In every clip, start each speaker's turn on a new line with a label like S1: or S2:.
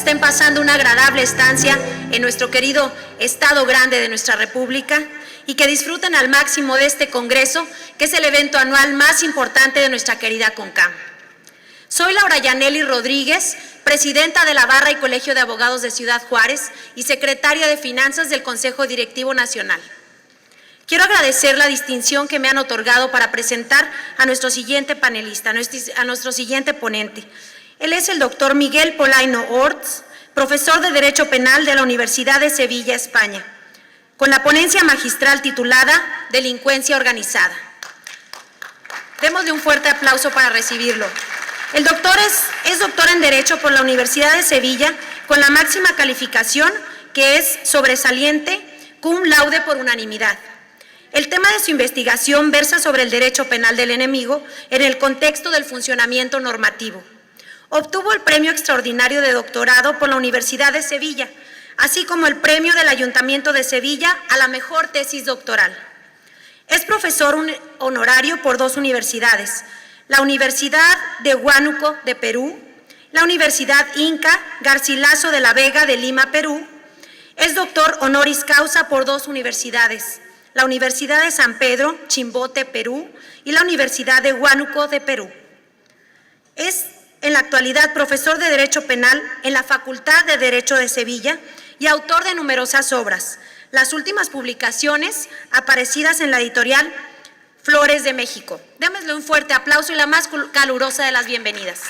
S1: estén pasando una agradable estancia en nuestro querido Estado Grande de nuestra República y que disfruten al máximo de este congreso, que es el evento anual más importante de nuestra querida CONCAM. Soy Laura Yaneli Rodríguez, presidenta de la Barra y Colegio de Abogados de Ciudad Juárez y secretaria de Finanzas del Consejo Directivo Nacional. Quiero agradecer la distinción que me han otorgado para presentar a nuestro siguiente panelista, a nuestro siguiente ponente. Él es el doctor Miguel Polaino Orts, profesor de Derecho Penal de la Universidad de Sevilla, España, con la ponencia magistral titulada Delincuencia Organizada. Démosle un fuerte aplauso para recibirlo. El doctor es doctor en Derecho por la Universidad de Sevilla, con la máxima calificación, que es sobresaliente, cum laude por unanimidad. El tema de su investigación versa sobre el derecho penal del enemigo en el contexto del funcionamiento normativo. Obtuvo el premio extraordinario de doctorado por la Universidad de Sevilla, así como el premio del Ayuntamiento de Sevilla a la mejor tesis doctoral. Es profesor honorario por 2 universidades, la Universidad de Huánuco de Perú, la Universidad Inca Garcilaso de la Vega de Lima, Perú. Es doctor honoris causa por 2 universidades, la Universidad de San Pedro, Chimbote, Perú, y la Universidad de Huánuco de Perú. Es en la actualidad profesor de Derecho Penal en la Facultad de Derecho de Sevilla y autor de numerosas obras. Las últimas publicaciones aparecidas en la editorial Flores de México. Démosle un fuerte aplauso y la más calurosa de las bienvenidas.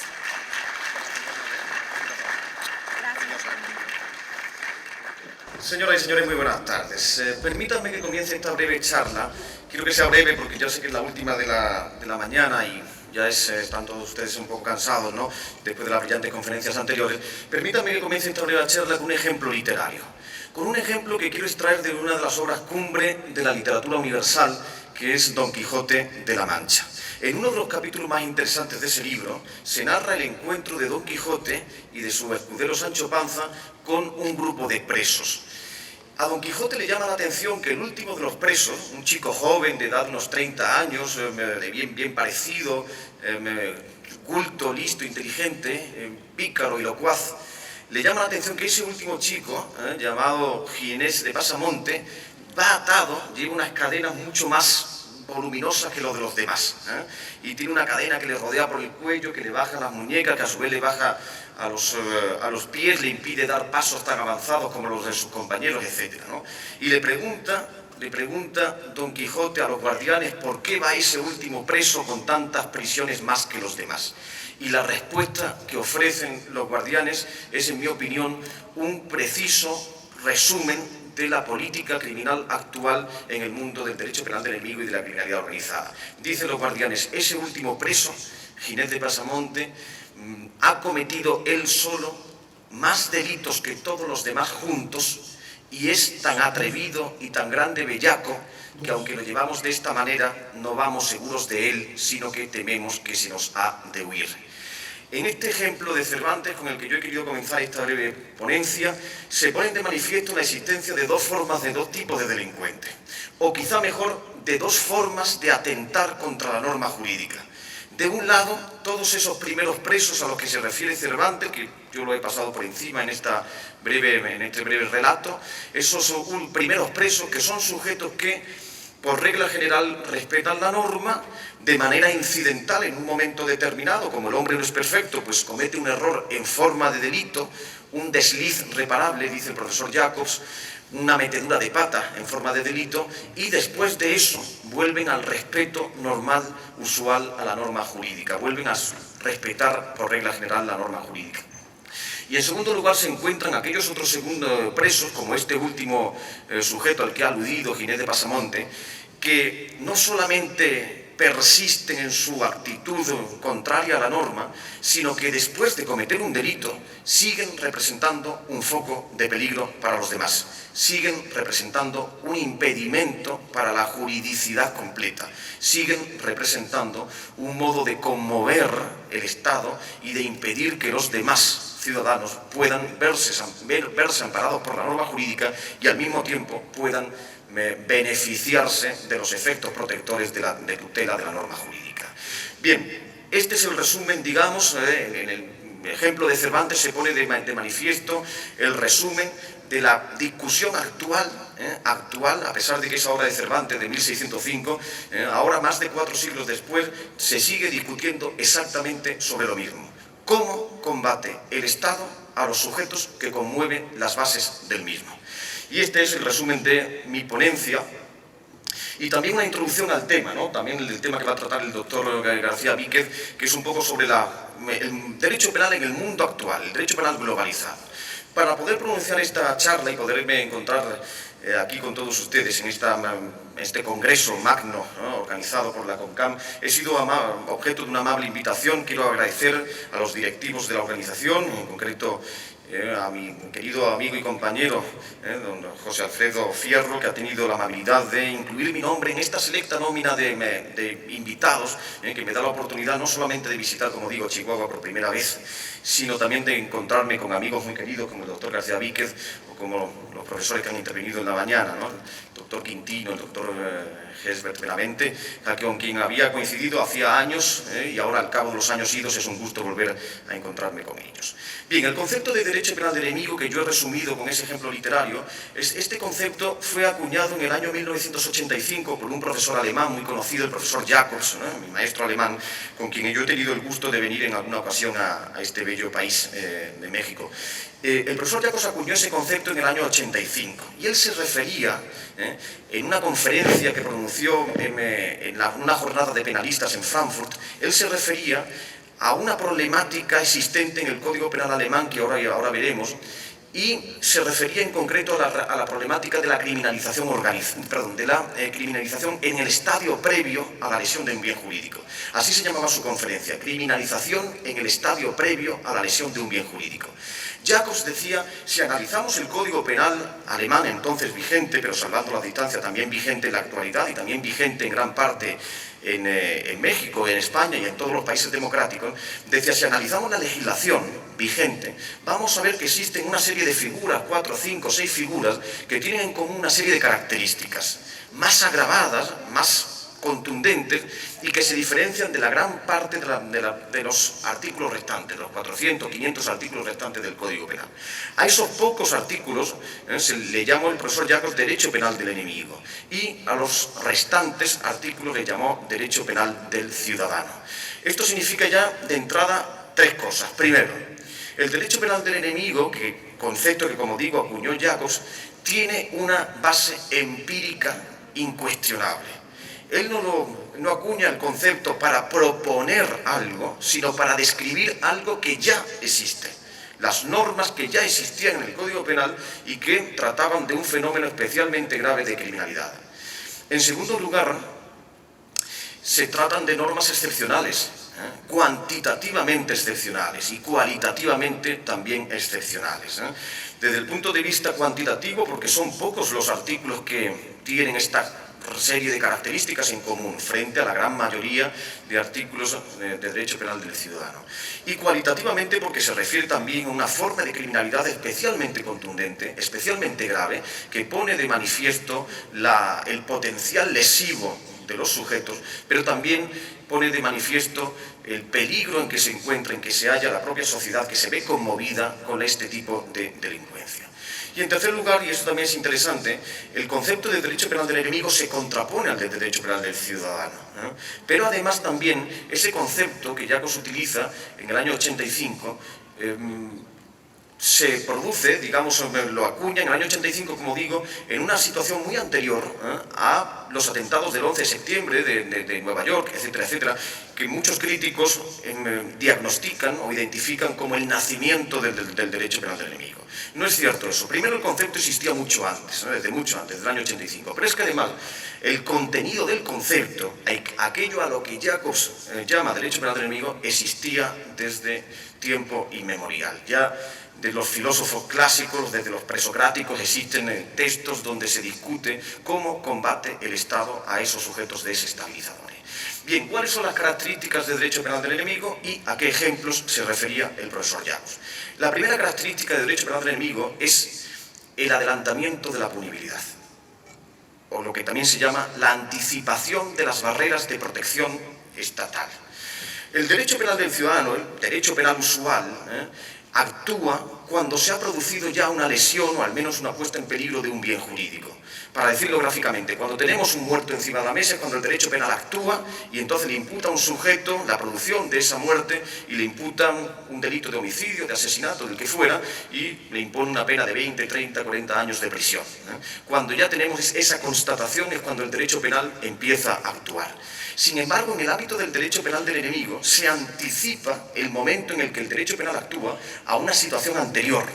S2: Señoras y señores, muy buenas tardes. Permítanme que comience esta breve charla. Quiero que sea breve porque ya sé que es la última de la mañana y ya están todos ustedes un poco cansados, ¿no?, después de las brillantes conferencias anteriores. Permítanme que comience esta breve charla con un ejemplo literario. Con un ejemplo que quiero extraer de una de las obras cumbre de la literatura universal, que es Don Quijote de la Mancha. En uno de los capítulos más interesantes de ese libro se narra el encuentro de Don Quijote y de su escudero Sancho Panza con un grupo de presos. A Don Quijote le llama la atención que el último de los presos, un chico joven de edad de unos 30 años, bien parecido, culto, listo, inteligente, pícaro y locuaz, le llama la atención que ese último chico, llamado Ginés de Pasamonte, va atado, lleva unas cadenas mucho más voluminosas que los de los demás, y tiene una cadena que le rodea por el cuello, que le baja las muñecas, que a su vez le baja a los pies, le impide dar pasos tan avanzados como los de sus compañeros, etc., ¿no? Y le pregunta Don Quijote a los guardianes por qué va ese último preso con tantas prisiones más que los demás. Y la respuesta que ofrecen los guardianes es, en mi opinión, un preciso resumen de la política criminal actual en el mundo del derecho penal del enemigo y de la criminalidad organizada. Dicen los guardianes, ese último preso, Ginés de Pasamonte, ha cometido él solo más delitos que todos los demás juntos y es tan atrevido y tan grande bellaco que aunque lo llevamos de esta manera no vamos seguros de él, sino que tememos que se nos ha de huir. En este ejemplo de Cervantes, con el que yo he querido comenzar esta breve ponencia, se ponen de manifiesto la existencia de 2 formas, de 2 tipos de delincuentes, o quizá mejor, de 2 formas de atentar contra la norma jurídica. De un lado, todos esos primeros presos a los que se refiere Cervantes, que yo lo he pasado por encima en este breve relato, esos primeros presos que son sujetos que, por regla general, respetan la norma de manera incidental en un momento determinado. Como el hombre no es perfecto, pues comete un error en forma de delito, un desliz reparable, dice el profesor Jacobs, una metedura de pata en forma de delito, y después de eso vuelven al respeto normal, usual a la norma jurídica, vuelven a respetar por regla general la norma jurídica. Y en segundo lugar se encuentran aquellos otros presos, como este último sujeto al que ha aludido Ginés de Pasamonte, que no solamente persisten en su actitud contraria a la norma, sino que después de cometer un delito siguen representando un foco de peligro para los demás, siguen representando un impedimento para la juridicidad completa, siguen representando un modo de conmover el Estado y de impedir que los demás ciudadanos puedan verse amparados por la norma jurídica y al mismo tiempo puedan beneficiarse de los efectos protectores de tutela de la norma jurídica. Bien, este es el resumen, digamos, en el ejemplo de Cervantes se pone de manifiesto el resumen de la discusión actual, a pesar de que esa obra de Cervantes de 1605, ahora más de 4 siglos después, se sigue discutiendo exactamente sobre lo mismo. ¿Cómo combate el Estado a los sujetos que conmueven las bases del mismo? Y este es el resumen de mi ponencia. Y también una introducción al tema, ¿no? También el tema que va a tratar el doctor García Víquez, que es un poco sobre el derecho penal en el mundo actual, el derecho penal globalizado. Para poder pronunciar esta charla y poderme encontrar aquí con todos ustedes en este congreso magno, ¿no?, organizado por la CONCAM, he sido objeto de una amable invitación. Quiero agradecer a los directivos de la organización, en concreto a mi querido amigo y compañero, don José Alfredo Fierro, que ha tenido la amabilidad de incluir mi nombre en esta selecta nómina de invitados, que me da la oportunidad no solamente de visitar, como digo, Chihuahua por primera vez, sino también de encontrarme con amigos muy queridos como el doctor García Víquez o como los profesores que han intervenido en la mañana, ¿no? El doctor Quintino, el doctor Gesbert Benavente, con quien había coincidido hacía años, y ahora al cabo de los años idos es un gusto volver a encontrarme con ellos. Bien, el concepto de derecho penal del enemigo que yo he resumido con ese ejemplo literario, este concepto fue acuñado en el año 1985 por un profesor alemán muy conocido, el profesor Jacobs, ¿no?, mi maestro alemán, con quien yo he tenido el gusto de venir en alguna ocasión a este bello país de México. El profesor Jacobs acuñó ese concepto en el año 85 y él se refería, en una conferencia que pronunció en una jornada de penalistas en Frankfurt, él se refería a una problemática existente en el Código Penal alemán que ahora veremos, y se refería en concreto a la problemática de la criminalización criminalización en el estadio previo a la lesión de un bien jurídico. Así se llamaba su conferencia, criminalización en el estadio previo a la lesión de un bien jurídico. Jacobs decía, si analizamos el Código Penal alemán entonces vigente, pero salvando la distancia también vigente en la actualidad y también vigente en gran parte en México, en España y en todos los países democráticos, decía, si analizamos la legislación vigente, vamos a ver que existen una serie de figuras, 4, 5, 6 figuras, que tienen en común una serie de características más agravadas, más contundentes, y que se diferencian de la gran parte de los artículos restantes, los 400, 500 artículos restantes del Código Penal. A esos pocos artículos se le llamó el profesor Jacobs derecho penal del enemigo, y a los restantes artículos le llamó derecho penal del ciudadano. Esto significa ya de entrada 3 cosas. Primero, el derecho penal del enemigo, concepto que, como digo, acuñó Jacobs, tiene una base empírica incuestionable. Él no acuña el concepto para proponer algo, sino para describir algo que ya existe. Las normas que ya existían en el Código Penal y que trataban de un fenómeno especialmente grave de criminalidad. En segundo lugar, se tratan de normas excepcionales, cuantitativamente excepcionales y cualitativamente también excepcionales. Desde el punto de vista cuantitativo, porque son pocos los artículos que tienen esta serie de características en común frente a la gran mayoría de artículos de derecho penal del ciudadano. Y cualitativamente porque se refiere también a una forma de criminalidad especialmente contundente, especialmente grave, que pone de manifiesto el potencial lesivo de los sujetos, pero también pone de manifiesto el peligro en que se encuentra, en que se halla la propia sociedad, que se ve conmovida con este tipo de delincuencia. Y en tercer lugar, y eso también es interesante, el concepto de derecho penal del enemigo se contrapone al de derecho penal del ciudadano, ¿no? Pero además también ese concepto que Jacobs utiliza en el año 85 se produce, digamos, lo acuña en el año 85, como digo, en una situación muy anterior a los atentados del 11 de septiembre de Nueva York, etcétera, etcétera, que muchos críticos diagnostican o identifican como el nacimiento del derecho penal del enemigo. No es cierto eso. Primero, el concepto existía mucho antes, ¿no? Desde mucho antes, del año 85. Pero es que además, el contenido del concepto, aquello a lo que Jacobs llama derecho penal del enemigo, existía desde tiempo inmemorial. Ya de los filósofos clásicos, desde los presocráticos, existen textos donde se discute cómo combate el Estado a esos sujetos desestabilizadores. Bien, ¿cuáles son las características del derecho penal del enemigo y a qué ejemplos se refería el profesor Jacobs? La primera característica del derecho penal del enemigo es el adelantamiento de la punibilidad, o lo que también se llama la anticipación de las barreras de protección estatal. El derecho penal del ciudadano, el derecho penal usual, actúa cuando se ha producido ya una lesión o al menos una puesta en peligro de un bien jurídico. Para decirlo gráficamente, cuando tenemos un muerto encima de la mesa es cuando el derecho penal actúa y entonces le imputa a un sujeto la producción de esa muerte y le imputa un delito de homicidio, de asesinato, del que fuera, y le impone una pena de 20, 30, 40 años de prisión. Cuando ya tenemos esa constatación es cuando el derecho penal empieza a actuar. Sin embargo, en el ámbito del derecho penal del enemigo se anticipa el momento en el que el derecho penal actúa a una situación anterior,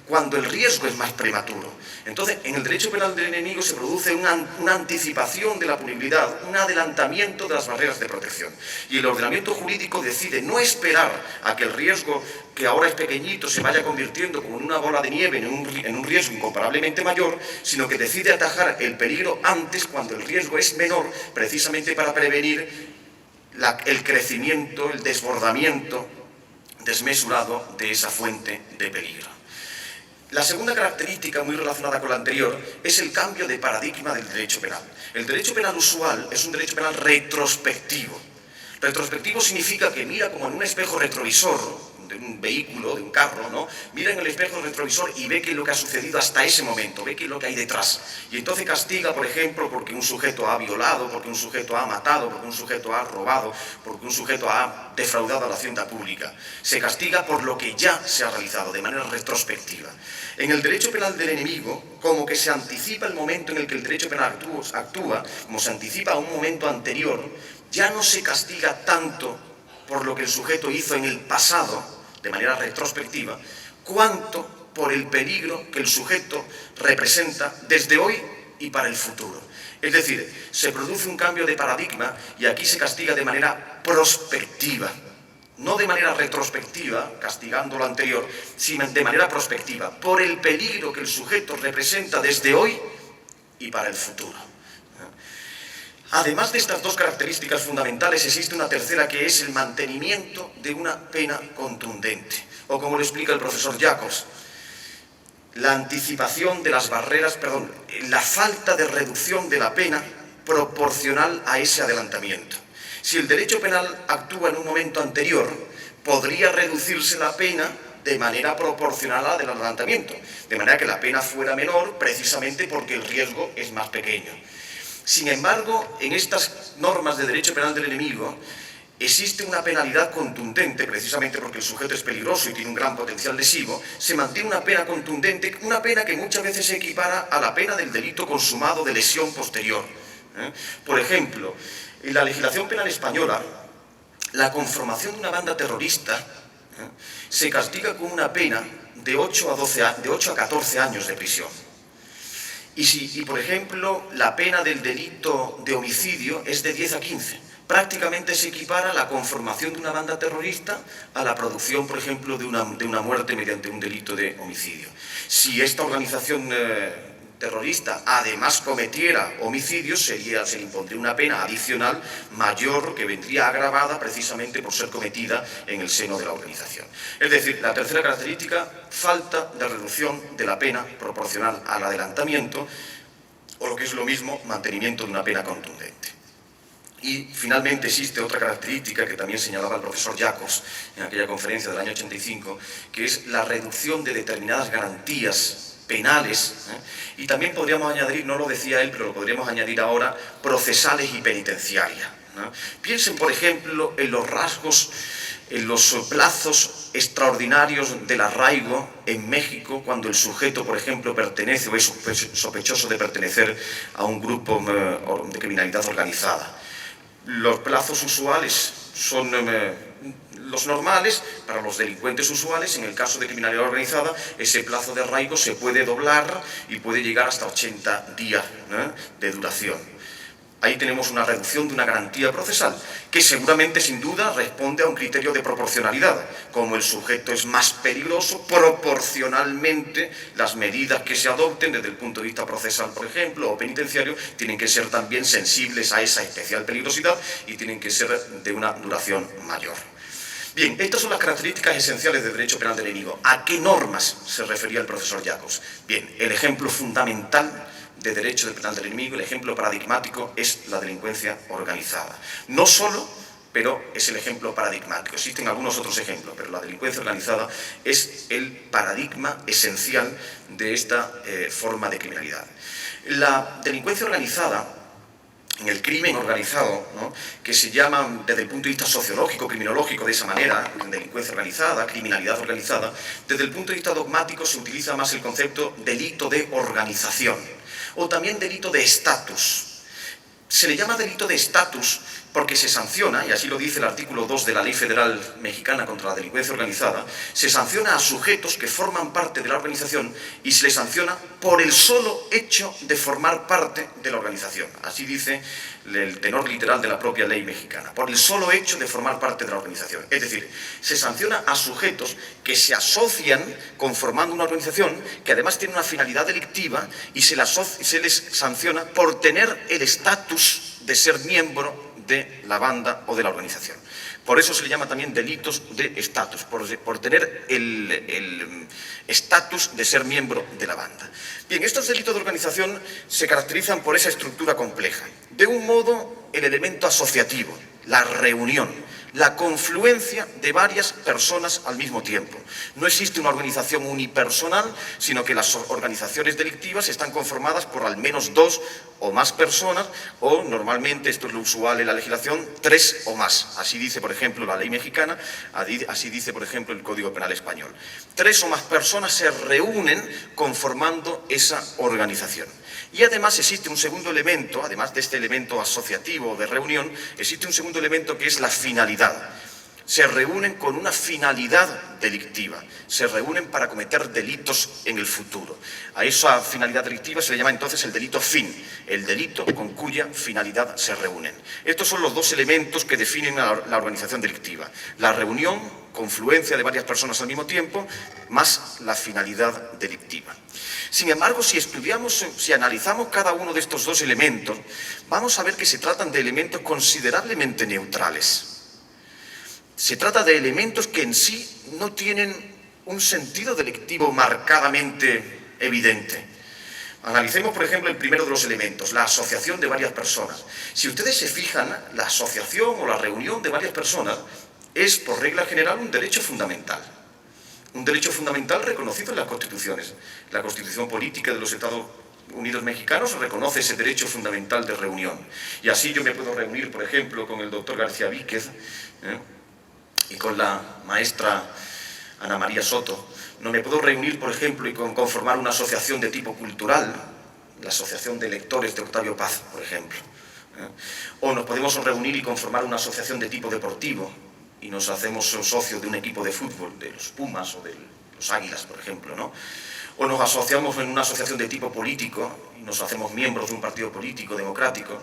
S2: cuando el riesgo es más prematuro. Entonces, en el derecho penal del enemigo se produce una anticipación de la punibilidad, un adelantamiento de las barreras de protección. Y el ordenamiento jurídico decide no esperar a que el riesgo, que ahora es pequeñito, se vaya convirtiendo como en una bola de nieve, en un riesgo incomparablemente mayor, sino que decide atajar el peligro antes, cuando el riesgo es menor, precisamente para prevenir el crecimiento, el desbordamiento desmesurado de esa fuente de peligro. La segunda característica, muy relacionada con la anterior, es el cambio de paradigma del derecho penal. El derecho penal usual es un derecho penal retrospectivo. Retrospectivo significa que mira como en un espejo retrovisor de un vehículo, de un carro, ¿no? Mira en el espejo retrovisor y ve qué es lo que ha sucedido hasta ese momento, ve qué es lo que hay detrás. Y entonces castiga, por ejemplo, porque un sujeto ha violado, porque un sujeto ha matado, porque un sujeto ha robado, porque un sujeto ha defraudado a la hacienda pública. Se castiga por lo que ya se ha realizado, de manera retrospectiva. En el derecho penal del enemigo, como que se anticipa el momento en el que el derecho penal actúa, como se anticipa a un momento anterior, ya no se castiga tanto por lo que el sujeto hizo en el pasado, de manera retrospectiva, cuanto por el peligro que el sujeto representa desde hoy y para el futuro. Es decir, se produce un cambio de paradigma y aquí se castiga de manera prospectiva, no de manera retrospectiva, castigando lo anterior, sino de manera prospectiva, por el peligro que el sujeto representa desde hoy y para el futuro. Además de estas dos características fundamentales, existe una tercera, que es el mantenimiento de una pena contundente, o como lo explica el profesor Jacobs, la anticipación de las barreras, la falta de reducción de la pena proporcional a ese adelantamiento. Si el derecho penal actúa en un momento anterior, podría reducirse la pena de manera proporcional al adelantamiento, de manera que la pena fuera menor precisamente porque el riesgo es más pequeño. Sin embargo, en estas normas de derecho penal del enemigo existe una penalidad contundente, precisamente porque el sujeto es peligroso y tiene un gran potencial lesivo. Se mantiene una pena contundente, una pena que muchas veces se equipara a la pena del delito consumado de lesión posterior. Por ejemplo, en la legislación penal española, la conformación de una banda terrorista se castiga con una pena de 8 a 14 años de prisión. Y, por ejemplo, la pena del delito de homicidio es de 10 a 15. Prácticamente se equipara la conformación de una banda terrorista a la producción, por ejemplo, de una muerte mediante un delito de homicidio. Si esta organización terrorista además cometiera homicidios, se le impondría una pena adicional mayor, que vendría agravada precisamente por ser cometida en el seno de la organización. Es decir, la tercera característica, falta de reducción de la pena proporcional al adelantamiento, o lo que es lo mismo, mantenimiento de una pena contundente. Y finalmente existe otra característica que también señalaba el profesor Jacobs en aquella conferencia del año 85, que es la reducción de determinadas garantías penales, y también podríamos añadir, no lo decía él, pero lo podríamos añadir ahora, procesales y penitenciarias. Piensen, por ejemplo, en los rasgos, en los plazos extraordinarios del arraigo en México, cuando el sujeto, por ejemplo, pertenece o es sospechoso de pertenecer a un grupo de criminalidad organizada. Los plazos usuales son los normales para los delincuentes usuales. En el caso de criminalidad organizada, ese plazo de arraigo se puede doblar y puede llegar hasta 80 días de duración. Ahí tenemos una reducción de una garantía procesal, que seguramente, sin duda, responde a un criterio de proporcionalidad. Como el sujeto es más peligroso, proporcionalmente las medidas que se adopten desde el punto de vista procesal, por ejemplo, o penitenciario, tienen que ser también sensibles a esa especial peligrosidad y tienen que ser de una duración mayor. Bien, estas son las características esenciales del derecho penal del enemigo. ¿A qué normas se refería el profesor Jacobs? Bien, el ejemplo fundamental de derecho penal del enemigo, el ejemplo paradigmático, es la delincuencia organizada. No solo pero es el ejemplo paradigmático. Existen algunos otros ejemplos, pero la delincuencia organizada es el paradigma esencial de esta forma de criminalidad. La delincuencia organizada, en el crimen organizado, ¿no?, que se llama desde el punto de vista sociológico, criminológico, de esa manera, delincuencia organizada, criminalidad organizada, desde el punto de vista dogmático se utiliza más el concepto delito de organización o también delito de estatus. Se le llama delito de estatus porque se sanciona, y así lo dice el artículo 2 de la Ley Federal Mexicana contra la Delincuencia Organizada, se sanciona a sujetos que forman parte de la organización y se les sanciona por el solo hecho de formar parte de la organización. Así dice el tenor literal de la propia ley mexicana, por el solo hecho de formar parte de la organización. Es decir, se sanciona a sujetos que se asocian conformando una organización que además tiene una finalidad delictiva y se les sanciona por tener el estatus de ser miembro de la banda o de la organización. Por eso se le llama también delitos de estatus, por tener el estatus de ser miembro de la banda. Bien, estos delitos de organización se caracterizan por esa estructura compleja. De un modo, el elemento asociativo, la reunión, la confluencia de varias personas al mismo tiempo. No existe una organización unipersonal, sino que las organizaciones delictivas están conformadas por al menos 2 o más personas, o normalmente, esto es lo usual en la legislación, 3 o más. Así dice, por ejemplo, la ley mexicana, así dice, por ejemplo, el Código Penal español. 3 o más personas se reúnen conformando esa organización. Y además existe un segundo elemento, además de este elemento asociativo de reunión, existe un segundo elemento que es la finalidad. Se reúnen con una finalidad delictiva, se reúnen para cometer delitos en el futuro. A esa finalidad delictiva se le llama entonces el delito fin, el delito con cuya finalidad se reúnen. Estos son los dos elementos que definen la organización delictiva: la reunión, confluencia de varias personas al mismo tiempo, más la finalidad delictiva. Sin embargo, si analizamos cada uno de estos dos elementos, vamos a ver que se tratan de elementos considerablemente neutrales. Se trata de elementos que en sí no tienen un sentido delictivo marcadamente evidente. Analicemos, por ejemplo, el primero de los elementos, la asociación de varias personas. Si ustedes se fijan, la asociación o la reunión de varias personas es, por regla general, un derecho fundamental. Un derecho fundamental reconocido en las constituciones. La Constitución Política de los Estados Unidos Mexicanos reconoce ese derecho fundamental de reunión. Y así yo me puedo reunir, por ejemplo, con el doctor García Víquez, y con la maestra Ana María Soto. No me puedo reunir, por ejemplo, y conformar una asociación de tipo cultural, la Asociación de Lectores de Octavio Paz, por ejemplo. O nos podemos reunir y conformar una asociación de tipo deportivo y nos hacemos socios de un equipo de fútbol, de los Pumas o de los Águilas, por ejemplo, ¿no? O nos asociamos en una asociación de tipo político y nos hacemos miembros de un partido político democrático,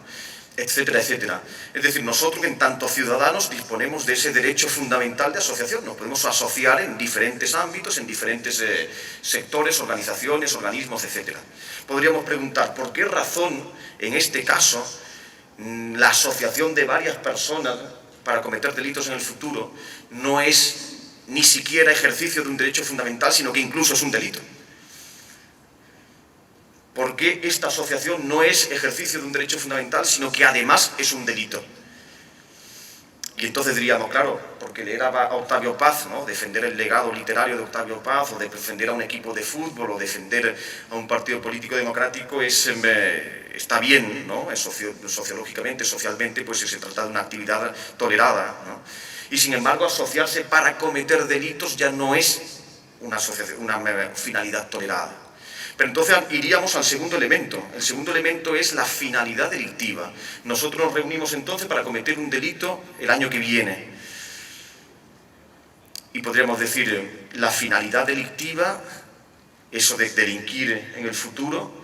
S2: etcétera, etcétera. Es decir, nosotros en tanto ciudadanos disponemos de ese derecho fundamental de asociación. Nos podemos asociar en diferentes ámbitos, en diferentes sectores, organizaciones, organismos, etcétera. Podríamos preguntar, ¿por qué razón, en este caso, la asociación de varias personas para cometer delitos en el futuro no es ni siquiera ejercicio de un derecho fundamental, sino que incluso es un delito? ¿Por qué esta asociación no es ejercicio de un derecho fundamental, sino que además es un delito? Y entonces diríamos, claro, porque leer a Octavio Paz, ¿no?, defender el legado literario de Octavio Paz, o defender a un equipo de fútbol, o defender a un partido político democrático, está bien, ¿no? Sociológicamente, socialmente, pues se trata de una actividad tolerada, ¿no? Y sin embargo, asociarse para cometer delitos ya no es una finalidad tolerada. Pero entonces iríamos al segundo elemento. El segundo elemento es la finalidad delictiva. Nosotros nos reunimos entonces para cometer un delito el año que viene. Y podríamos decir, la finalidad delictiva, eso de delinquir en el futuro,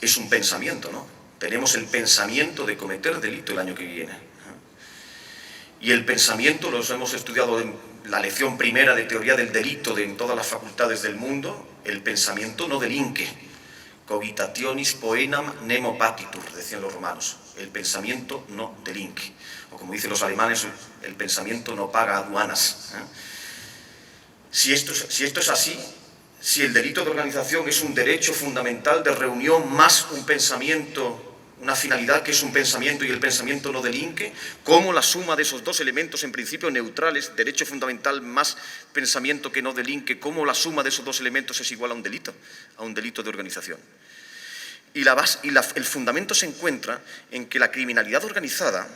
S2: es un pensamiento, ¿no? Tenemos el pensamiento de cometer delito el año que viene. Y el pensamiento, los hemos estudiado en la lección primera de teoría del delito en todas las facultades del mundo. El pensamiento no delinque. Cogitationis poenam nemo patitur, decían los romanos. El pensamiento no delinque. O como dicen los alemanes, el pensamiento no paga aduanas. Si esto es así, si el delito de organización es un derecho fundamental de reunión más un pensamiento una finalidad que es un pensamiento y el pensamiento no delinque, cómo la suma de esos dos elementos en principio neutrales, derecho fundamental más pensamiento que no delinque, cómo la suma de esos dos elementos es igual a un delito de organización. Y el fundamento se encuentra en que la criminalidad organizada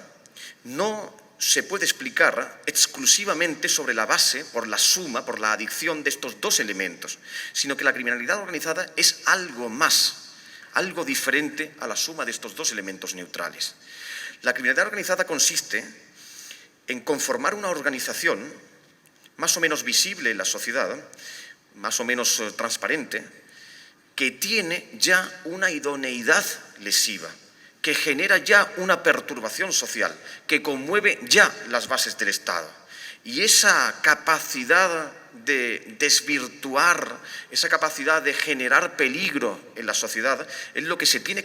S2: no se puede explicar exclusivamente sobre la base, por la suma, por la adición de estos dos elementos, sino que la criminalidad organizada es algo más, algo diferente a la suma de estos dos elementos neutrales. La criminalidad organizada consiste en conformar una organización más o menos visible en la sociedad, más o menos transparente, que tiene ya una idoneidad lesiva, que genera ya una perturbación social, que conmueve ya las bases del Estado. Y esa capacidad de desvirtuar, esa capacidad de generar peligro en la sociedad, es lo que se tiene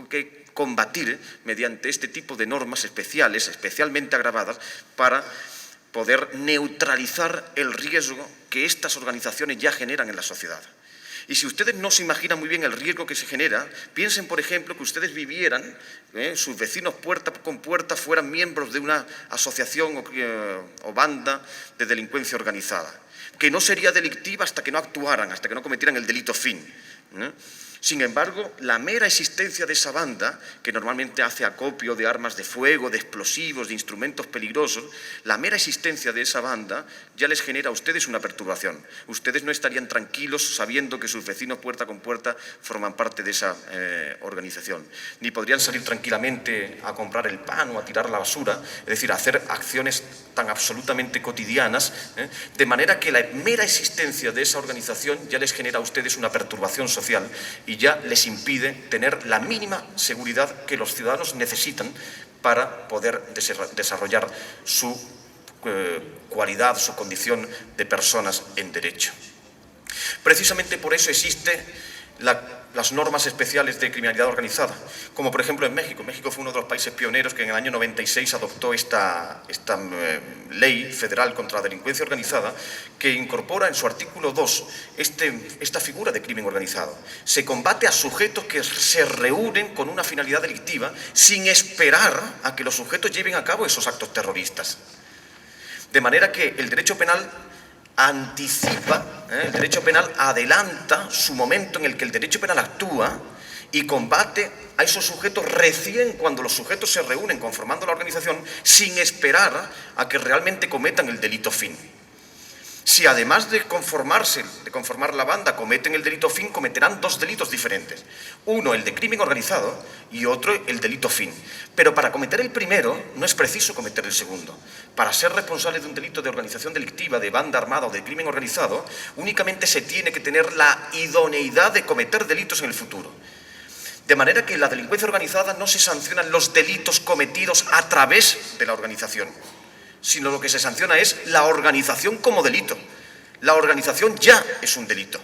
S2: que combatir mediante este tipo de normas especiales, especialmente agravadas, para poder neutralizar el riesgo que estas organizaciones ya generan en la sociedad. Y si ustedes no se imaginan muy bien el riesgo que se genera, piensen, por ejemplo, que ustedes vivieran, sus vecinos puerta con puerta fueran miembros de una asociación o banda de delincuencia organizada, que no sería delictiva hasta que no actuaran, hasta que no cometieran el delito fin. Sin embargo, la mera existencia de esa banda, que normalmente hace acopio de armas de fuego, de explosivos, de instrumentos peligrosos, la mera existencia de esa banda ya les genera a ustedes una perturbación. Ustedes no estarían tranquilos sabiendo que sus vecinos puerta con puerta forman parte de esa organización. Ni podrían salir tranquilamente a comprar el pan o a tirar la basura, es decir, a hacer acciones tan absolutamente cotidianas, de manera que la mera existencia de esa organización ya les genera a ustedes una perturbación social y ya les impide tener la mínima seguridad que los ciudadanos necesitan para poder desarrollar su cualidad, su condición de personas en derecho. Precisamente por eso existen las normas especiales de criminalidad organizada, como por ejemplo en México. México fue uno de los países pioneros que en el año 96 adoptó esta ley federal contra la delincuencia organizada, que incorpora en su artículo 2 esta figura de crimen organizado. Se combate a sujetos que se reúnen con una finalidad delictiva sin esperar a que los sujetos lleven a cabo esos actos terroristas. De manera que el derecho penal anticipa, el derecho penal adelanta su momento en el que el derecho penal actúa y combate a esos sujetos recién cuando los sujetos se reúnen conformando la organización sin esperar a que realmente cometan el delito fin. Si además de conformar la banda, cometen el delito fin, cometerán dos delitos diferentes. Uno, el de crimen organizado, y otro, el delito fin. Pero para cometer el primero, no es preciso cometer el segundo. Para ser responsable de un delito de organización delictiva, de banda armada o de crimen organizado, únicamente se tiene que tener la idoneidad de cometer delitos en el futuro. De manera que en la delincuencia organizada no se sancionan los delitos cometidos a través de la organización, sino lo que se sanciona es la organización como delito. La organización ya es un delito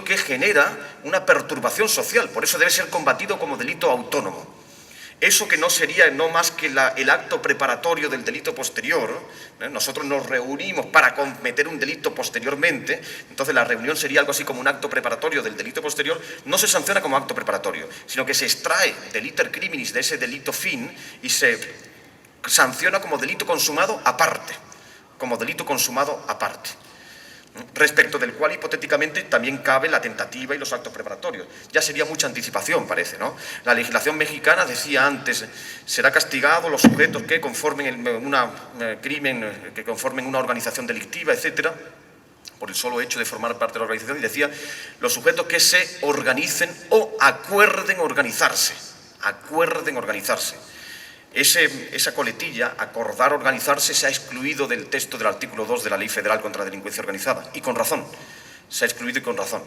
S2: que genera una perturbación social, por eso debe ser combatido como delito autónomo. Eso que no sería no más que el acto preparatorio del delito posterior, nosotros nos reunimos para cometer un delito posteriormente, entonces la reunión sería algo así como un acto preparatorio del delito posterior, no se sanciona como acto preparatorio, sino que se extrae del iter criminis de ese delito fin y se sanciona como delito consumado aparte, respecto del cual hipotéticamente también cabe la tentativa y los actos preparatorios. Ya sería mucha anticipación, parece, ¿no? La legislación mexicana decía antes, será castigado los sujetos que conformen que conformen una organización delictiva, etcétera, por el solo hecho de formar parte de la organización, y decía los sujetos que se organicen o acuerden organizarse. Esa coletilla, acordar organizarse, se ha excluido del texto del artículo 2 de la Ley Federal contra la Delincuencia Organizada, y con razón, se ha excluido y con razón,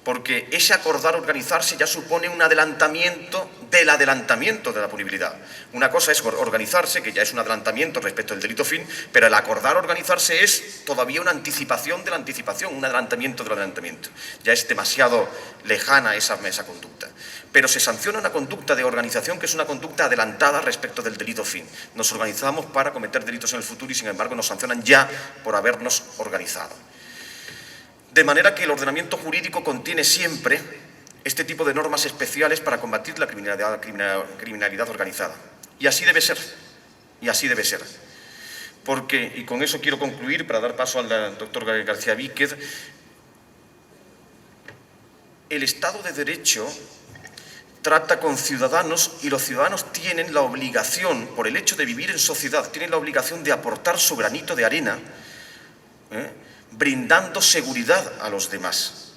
S2: porque ese acordar organizarse ya supone un adelantamiento del adelantamiento de la punibilidad. Una cosa es organizarse, que ya es un adelantamiento respecto al delito fin, pero el acordar organizarse es todavía una anticipación de la anticipación, un adelantamiento del adelantamiento. Ya es demasiado lejana esa conducta. Pero se sanciona una conducta de organización que es una conducta adelantada respecto del delito fin. Nos organizamos para cometer delitos en el futuro y, sin embargo, nos sancionan ya por habernos organizado. De manera que el ordenamiento jurídico contiene siempre este tipo de normas especiales para combatir la criminalidad organizada. Y así debe ser, y así debe ser. Porque, y con eso quiero concluir para dar paso al doctor García Víquez, el Estado de Derecho trata con ciudadanos y los ciudadanos tienen la obligación, por el hecho de vivir en sociedad, tienen la obligación de aportar su granito de arena, brindando seguridad a los demás.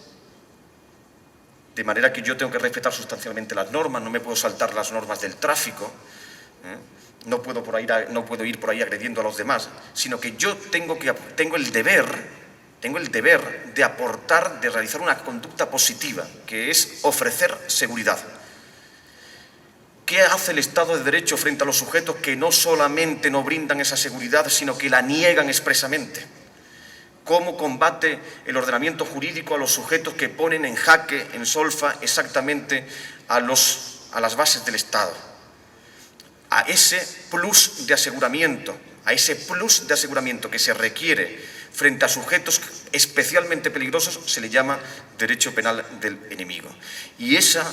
S2: De manera que yo tengo que respetar sustancialmente las normas, no me puedo saltar las normas del tráfico, no puedo ir por ahí agrediendo a los demás, sino que yo tengo el deber de aportar, de realizar una conducta positiva, que es ofrecer seguridad. ¿Qué hace el Estado de Derecho frente a los sujetos que no solamente no brindan esa seguridad, sino que la niegan expresamente? ¿Cómo combate el ordenamiento jurídico a los sujetos que ponen en jaque, en solfa, exactamente a las bases del Estado? A ese plus de aseguramiento, que se requiere frente a sujetos especialmente peligrosos, se le llama derecho penal del enemigo. Y esa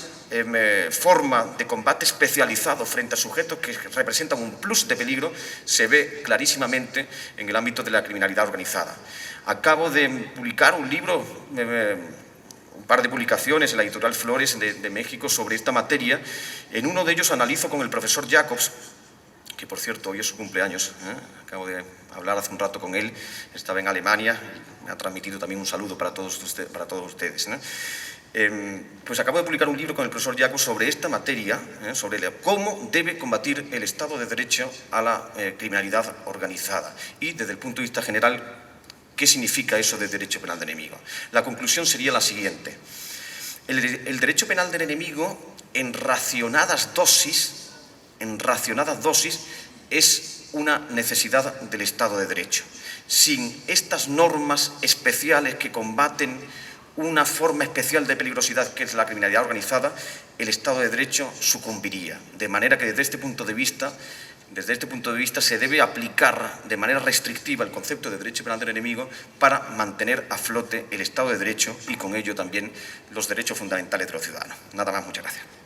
S2: forma de combate especializado frente a sujetos que representan un plus de peligro se ve clarísimamente en el ámbito de la criminalidad organizada. Acabo de publicar un libro, un par de publicaciones en la editorial Flores de México sobre esta materia. En uno de ellos analizo con el profesor Jacobs, que por cierto hoy es su cumpleaños, acabo de hablar hace un rato con él, estaba en Alemania, me ha transmitido también un saludo para todos ustedes. Pues acabo de publicar un libro con el profesor Jacobs sobre esta materia, sobre cómo debe combatir el Estado de Derecho a la criminalidad organizada y desde el punto de vista general, ¿qué significa eso de derecho penal del enemigo? La conclusión sería la siguiente. El derecho penal del enemigo en racionadas dosis es una necesidad del Estado de Derecho. Sin estas normas especiales que combaten una forma especial de peligrosidad que es la criminalidad organizada, el Estado de Derecho sucumbiría. De manera que desde este punto de vista se debe aplicar de manera restrictiva el concepto de derecho penal del enemigo para mantener a flote el Estado de Derecho y con ello también los derechos fundamentales de los ciudadanos. Nada más, muchas gracias.